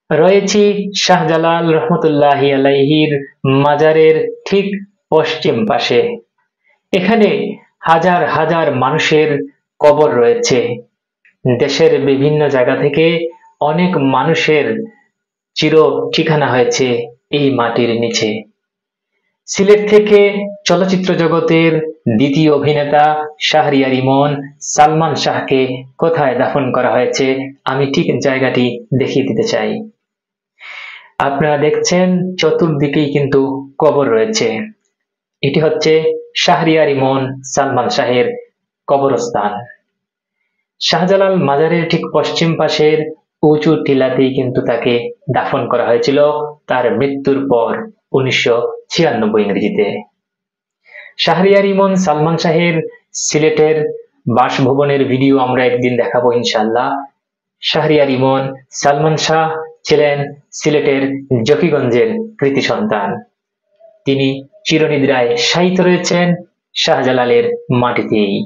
রয়েছি শাহজালাল রহমতুল্লাহি আলাইহির মাজারের ঠিক পশ্চিম পাশে। এখানে হাজার হাজার মানুষের কবর রয়েছে। দেশের বিভিন্ন জায়গা থেকে অনেক মানুষের চির ঠিকানা হয়েছে এই মাটির নিচে। সিলেট থেকে চলচ্চিত্র জগতের দ্বিতীয় অভিনেতা শাহরিয়ার ইমন সালমান শাহকে কোথায় দাফন করা হয়েছে আমি ঠিক জায়গাটি দেখিয়ে দিতে চাই। আপনারা দেখছেন চতুর্দিকেই কিন্তু কবর রয়েছে। এটি হচ্ছে শাহরিয়ার ইমন সালমান শাহের কবরস্থান। শাহজালাল মাজারের ঠিক পশ্চিম পাশের উঁচু টিলাতেই কিন্তু তাকে দাফন করা হয়েছিল তার মৃত্যুর পর 1996 ইংরেজিতে। শাহরিয়ার ইমন সালমান শাহের সিলেটের বাসভবনের ভিডিও আমরা একদিন দেখাবো ইনশাআল্লাহ। শাহরিয়ার ইমন সালমান শাহ ছিলেন সিলেটের জকিগঞ্জের কৃতি সন্তান। তিনি চিরনিদ্রায় শায়িত রয়েছেন শাহজালালের মাটিতেই।